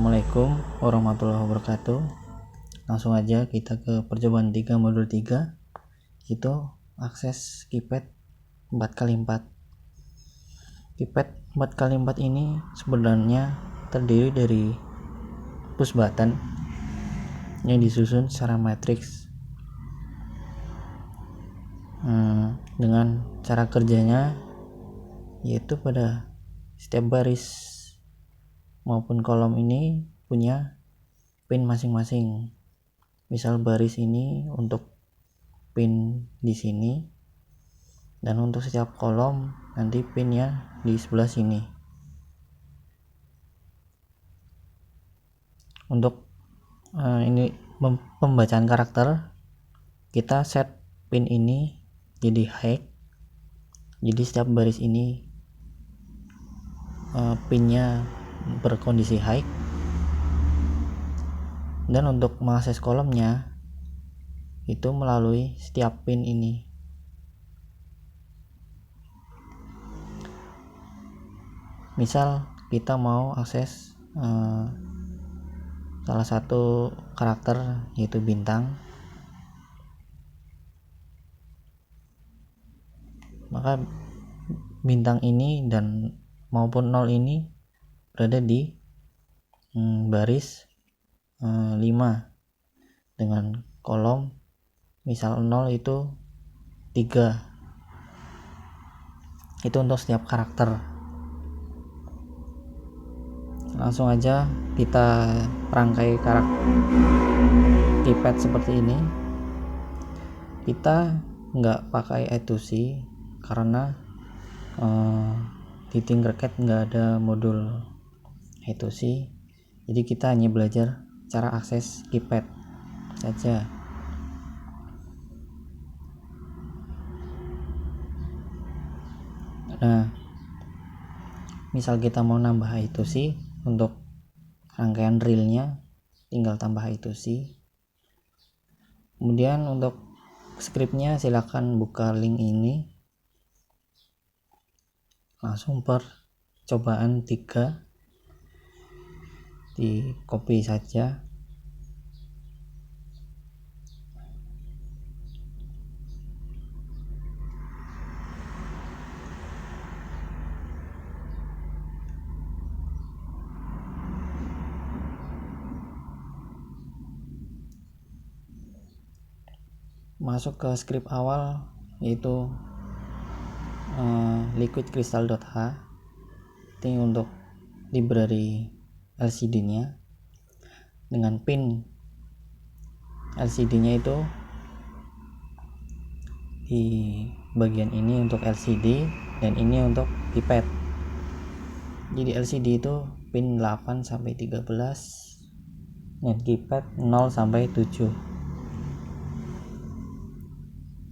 Assalamualaikum warahmatullahi wabarakatuh. Langsung aja kita ke percobaan 3 modul 3, itu akses keypad 4x4. Keypad 4x4 ini sebenarnya terdiri dari push button yang disusun secara matriks. Dengan cara kerjanya yaitu pada setiap baris maupun kolom ini punya pin masing-masing. Misal baris ini untuk pin di sini, dan untuk setiap kolom nanti pinnya di sebelah sini. Untuk ini pembacaan karakter, kita set pin ini jadi high. Jadi setiap baris ini pinnya berkondisi high. Dan untuk mengakses kolomnya itu melalui setiap pin ini. Misal kita mau akses salah satu karakter yaitu bintang, maka bintang ini dan maupun 0 ini berada di baris 5 dengan kolom misal 0 itu 3. Itu untuk setiap karakter. Langsung aja kita rangkai karakter keypad seperti ini. Kita nggak pakai I2C karena di Tinkercad nggak ada modul I2C, jadi kita hanya belajar cara akses keypad saja. Nah, misal kita mau nambah I2C, untuk rangkaian reelnya tinggal tambah I2C. Kemudian untuk scriptnya silakan buka link ini, langsung percobaan 3 di copy saja. Masuk ke script awal yaitu liquidcrystal.h. ini untuk library LCD nya. Dengan pin LCD nya itu di bagian ini untuk LCD dan ini untuk keypad. Jadi LCD itu pin 8 sampai 13 dan keypad 0 sampai 7.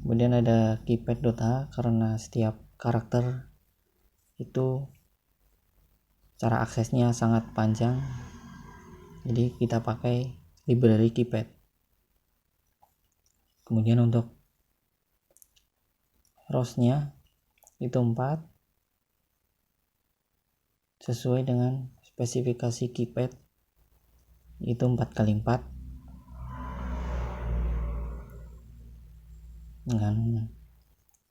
Kemudian ada keypad.h karena setiap karakter itu cara aksesnya sangat panjang, jadi kita pakai library keypad. Kemudian untuk rows-nya itu 4 sesuai dengan spesifikasi keypad, itu 4x4 dengan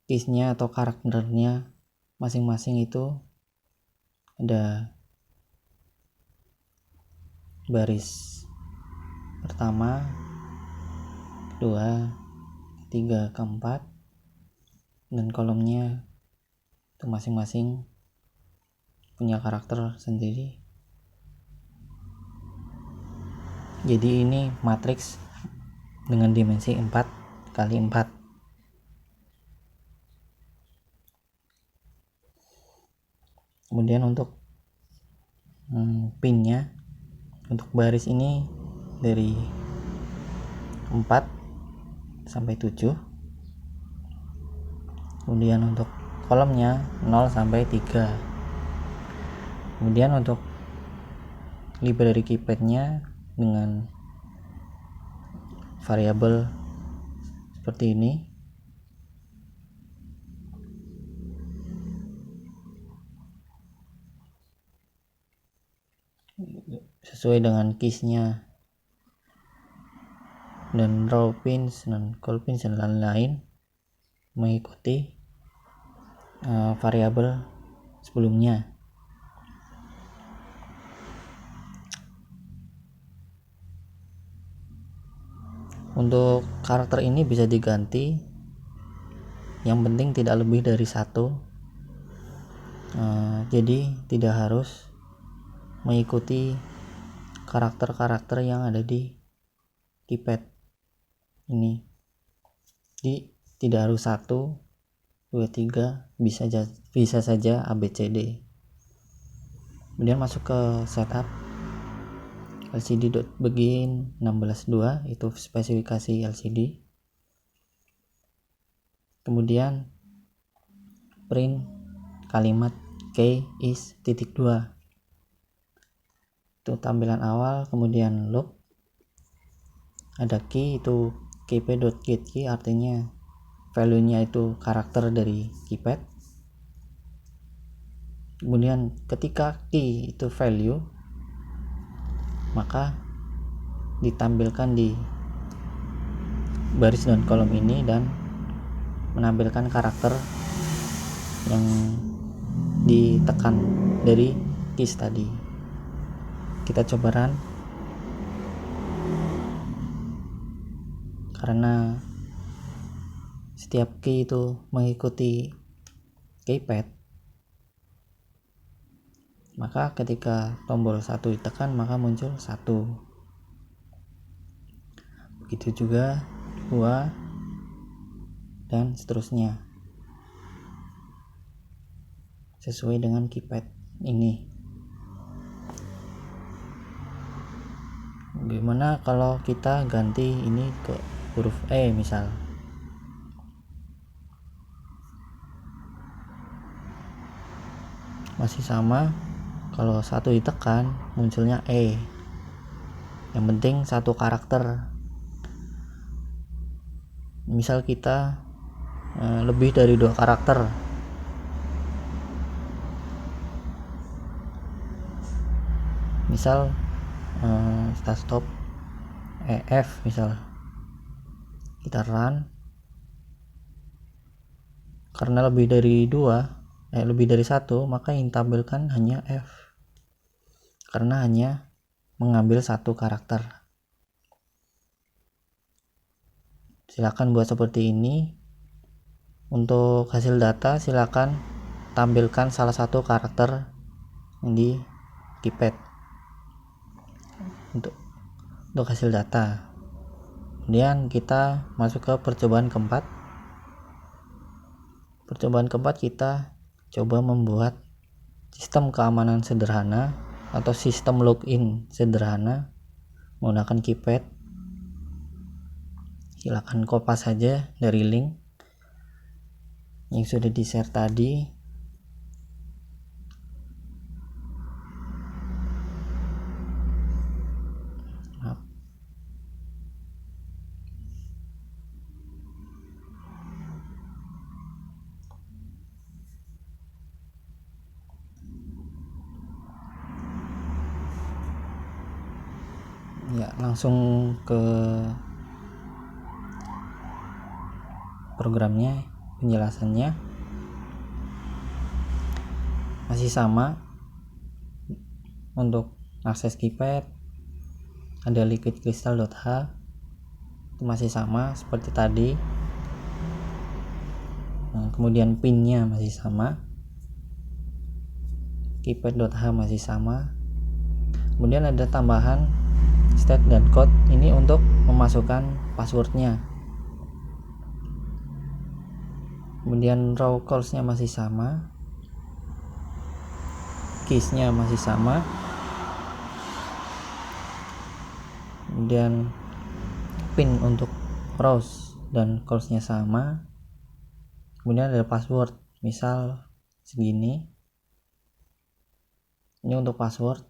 keysnya atau karakternya masing-masing. Itu ada baris pertama, kedua, ketiga, keempat, dan kolomnya itu masing-masing punya karakter sendiri. Jadi ini matriks dengan dimensi 4x4. Kemudian untuk pinnya, untuk baris ini dari 4 sampai 7. Kemudian untuk kolomnya 0 sampai 3. Kemudian untuk library keypadnya dengan variabel seperti ini. sesuai dengan keysnya, dan row pins dan call pins dan lain-lain mengikuti variabel sebelumnya. Untuk karakter ini bisa diganti, yang penting tidak lebih dari 1. Jadi tidak harus mengikuti karakter-karakter yang ada di keypad ini. Jadi tidak harus 1, 2, 3, bisa saja ABCD. Kemudian masuk ke setup LCD.begin 16.2, itu spesifikasi LCD. Kemudian print kalimat key is .2, itu tampilan awal. Kemudian loop, ada key, itu kp.getKey, artinya value nya itu karakter dari keypad. Kemudian ketika key itu value, maka ditampilkan di baris dan kolom ini dan menampilkan karakter yang ditekan dari keys tadi. Kita coba run. Karena setiap key itu mengikuti keypad, maka ketika tombol 1 ditekan maka muncul 1. Begitu juga 2 dan seterusnya, sesuai dengan keypad ini. Gimana kalau kita ganti ini ke huruf E misal? Masih sama, kalau 1 ditekan munculnya E. Yang penting 1 karakter. Misal kita lebih dari 2 karakter, misal kita stop EF misal, kita run. Karena lebih dari 1, maka yang ditampilkan hanya F, karena hanya mengambil 1 karakter. Silakan buat seperti ini. Untuk hasil data silakan tampilkan salah satu karakter di keypad untuk hasil data. Kemudian kita masuk ke percobaan keempat. Percobaan keempat, kita coba membuat sistem keamanan sederhana atau sistem login sederhana menggunakan keypad. Silakan kopas saja dari link yang sudah di-share tadi. Ya, langsung ke programnya. Penjelasannya masih sama. Untuk akses keypad ada liquidcrystal.h, itu masih sama seperti tadi. Kemudian pinnya masih sama, keypad.h masih sama. Kemudian ada tambahan state dan code, ini untuk memasukkan passwordnya. Kemudian raw calls-nya masih sama, keys-nya masih sama. Kemudian pin untuk rows dan calls-nya sama. Kemudian ada password, misal segini. Ini untuk password,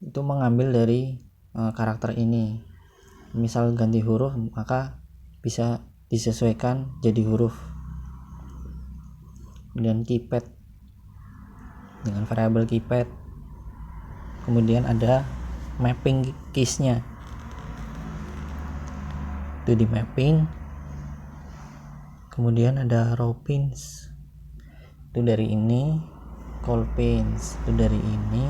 itu mengambil dari karakter ini. Misal ganti huruf, maka bisa disesuaikan jadi huruf. Kemudian keypad dengan variabel keypad, kemudian ada mapping keysnya, itu di mapping. Kemudian ada row pins, itu dari ini. Call pins itu dari ini.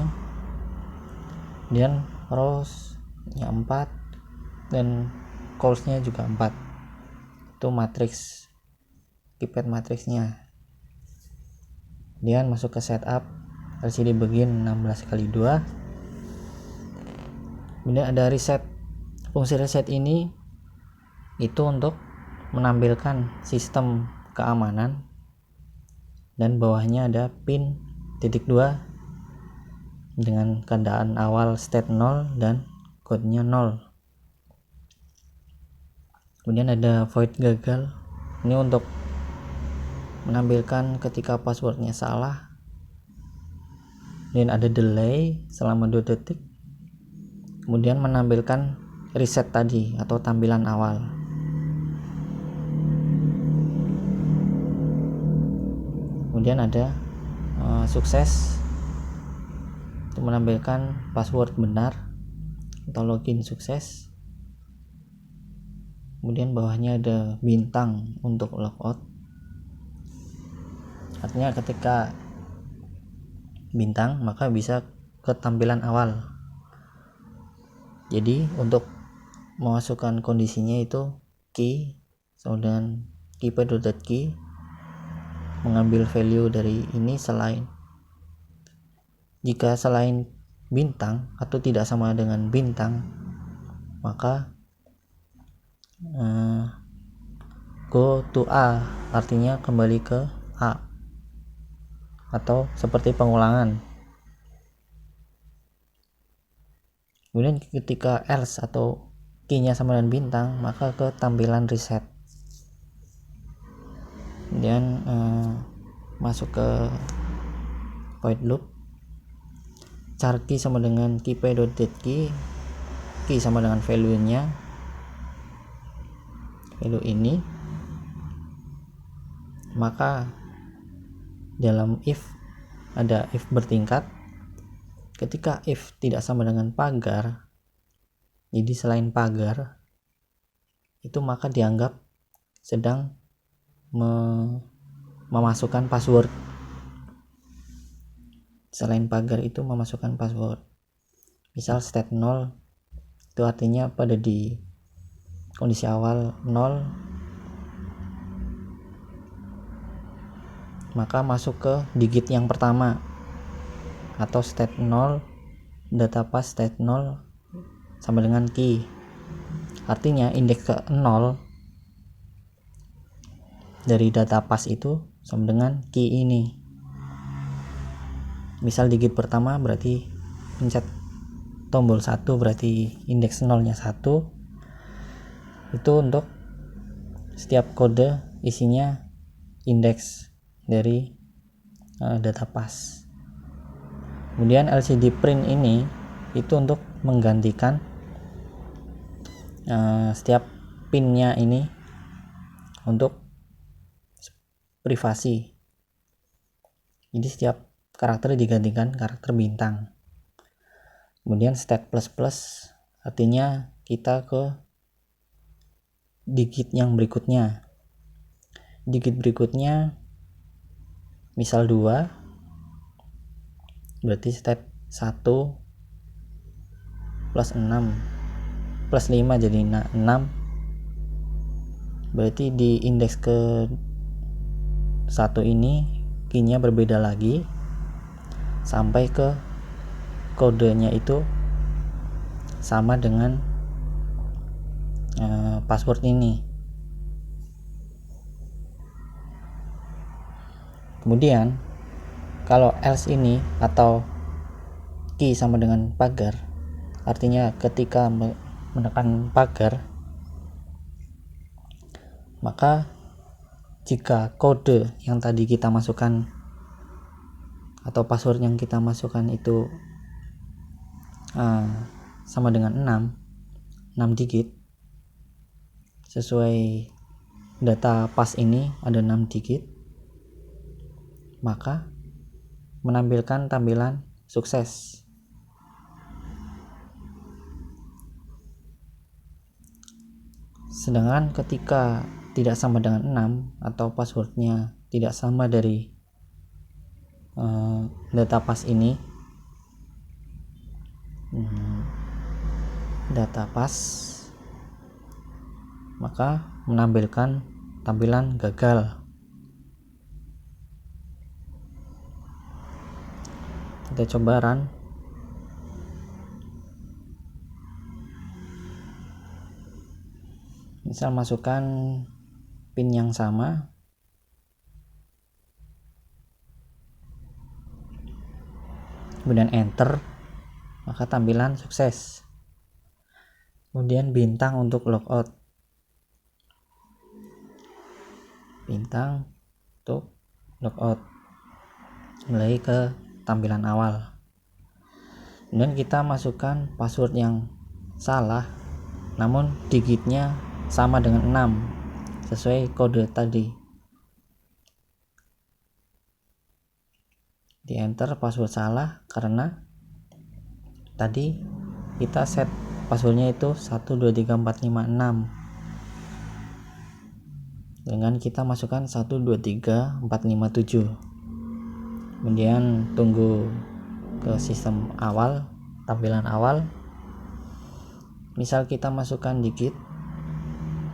Dan rows nya 4 dan calls-nya juga 4. Itu matriks, keypad matriksnya. Kemudian masuk ke setup LCD begin 16x2. Kemudian ada reset. Fungsi reset ini itu untuk menampilkan sistem keamanan, dan bawahnya ada pin titik 2 dengan keadaan awal state 0 dan kodenya 0. Kemudian ada void gagal, ini untuk menampilkan ketika passwordnya salah. Dan ada delay selama 2 detik, kemudian menampilkan reset tadi atau tampilan awal. Kemudian ada sukses, itu menampilkan password benar atau login sukses. Kemudian bawahnya ada bintang untuk logout, artinya ketika bintang maka bisa ke tampilan awal. Jadi untuk memasukkan kondisinya itu key, kemudian keypad.key, mengambil value dari ini jika selain bintang atau tidak sama dengan bintang, maka go to A, artinya kembali ke A, atau seperti pengulangan. Kemudian ketika else atau key-nya sama dengan bintang, maka ke tampilan reset. Kemudian masuk ke void loop, char key sama dengan keypad.key, key sama dengan value-nya, value ini, maka dalam if ada if bertingkat. Ketika if tidak sama dengan pagar, jadi selain pagar itu, maka dianggap sedang memasukkan password. Selain pagar itu memasukkan password. Misal state 0 itu artinya pada di kondisi awal 0, maka masuk ke digit yang pertama, atau state 0 data pas state 0 sama dengan key, artinya indeks ke 0 dari data pas itu sama dengan key ini. Misal digit pertama berarti pencet tombol 1, berarti indeks 0 nya 1. Itu untuk setiap kode isinya indeks dari data pas. Kemudian LCD print ini itu untuk menggantikan setiap pinnya ini untuk privasi. Jadi setiap karakter digantikan karakter bintang. Kemudian stack plus plus artinya kita ke digit yang berikutnya. Digit berikutnya misal 2, berarti step 1 plus 6 plus 5 jadi 6, berarti di indeks ke 1 ini key-nya berbeda lagi sampai ke kodenya itu sama dengan password ini. Kemudian kalau else ini atau key sama dengan pagar, artinya ketika menekan pagar, maka jika kode yang tadi kita masukkan atau password yang kita masukkan itu sama dengan 6 digit, sesuai data pas ini ada 6 digit, maka menampilkan tampilan sukses. Sedangkan ketika tidak sama dengan 6 atau passwordnya tidak sama dari data pas ini, data pas, maka menampilkan tampilan gagal. Kita coba run. Misal masukkan pin yang sama, kemudian enter, maka tampilan sukses. Kemudian bintang untuk logout, bintang untuk logout, kembali ke tampilan awal. Kemudian kita masukkan password yang salah, namun digitnya sama dengan 6 sesuai kode tadi. Di enter password salah karena tadi kita set passwordnya itu 123456, dengan kita masukkan 123457. Kemudian tunggu ke sistem awal, tampilan awal. Misal kita masukkan digit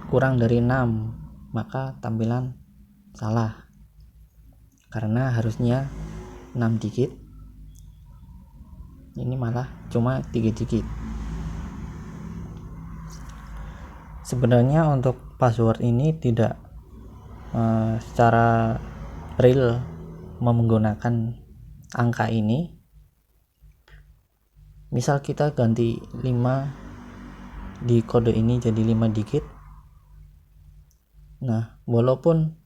kurang dari 6, maka tampilan salah karena harusnya 6 digit, ini malah cuma 3 digit. Sebenarnya untuk password ini tidak secara real menggunakan angka ini. Misal kita ganti 5 di kode ini jadi 5 digit. Nah, walaupun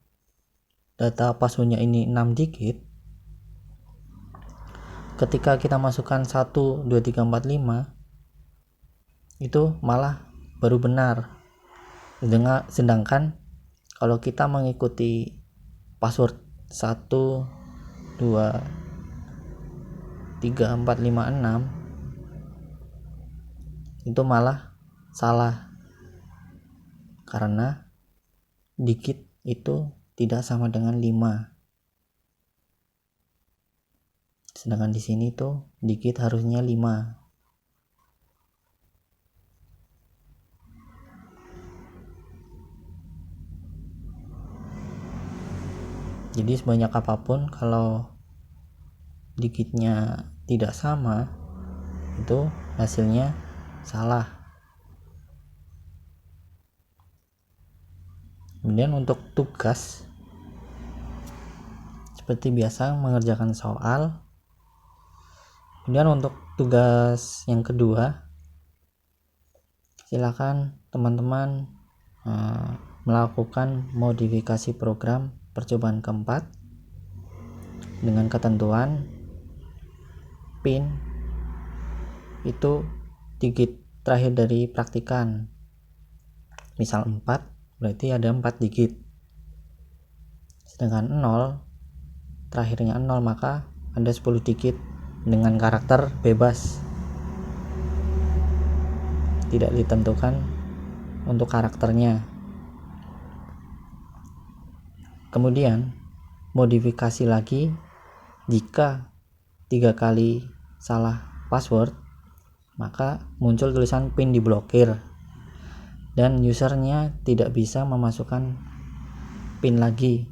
data passwordnya ini 6 digit, ketika kita masukkan 1 2 3 4 5 itu malah baru benar. Sedangkan kalau kita mengikuti password 1 2 3 4 5 6 itu malah salah karena digit itu tidak sama dengan 5. Sedangkan di sini tuh digit harusnya 5. Jadi sebanyak apapun kalau digitnya tidak sama, itu hasilnya salah. Kemudian untuk tugas, seperti biasa mengerjakan soal. Kemudian untuk tugas yang kedua, silakan teman-teman melakukan modifikasi program percobaan keempat dengan ketentuan pin itu digit terakhir dari praktikan. Misal 4, berarti ada 4 digit. Sedangkan 0, terakhirnya 0, maka ada 10 digit dengan karakter bebas. Tidak ditentukan untuk karakternya. Kemudian modifikasi lagi jika 3 kali salah password, maka muncul tulisan pin diblokir dan usernya tidak bisa memasukkan pin lagi.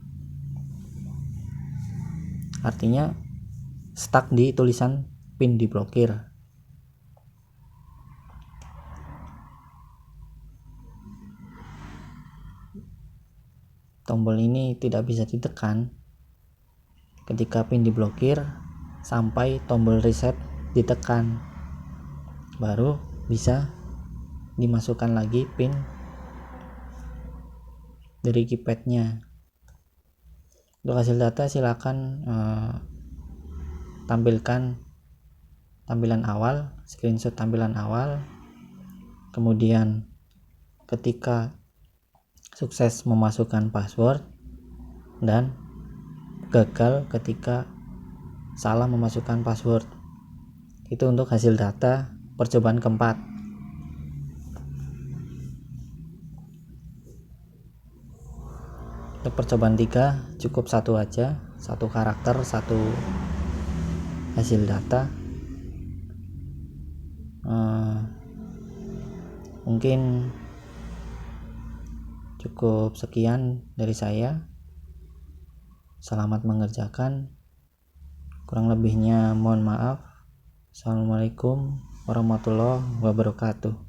Artinya stuck di tulisan pin diblokir. Tombol ini tidak bisa ditekan ketika pin diblokir sampai tombol reset ditekan, baru bisa dimasukkan lagi pin dari keypadnya. Untuk hasil data silakan tampilkan tampilan awal, screenshot tampilan awal, kemudian ketika sukses memasukkan password dan gagal ketika salah memasukkan password. Itu untuk hasil data percobaan keempat. Untuk percobaan 3 cukup satu aja, satu karakter, satu hasil data. Mungkin cukup sekian dari saya. Selamat mengerjakan. Kurang lebihnya mohon maaf. Assalamualaikum warahmatullahi wabarakatuh.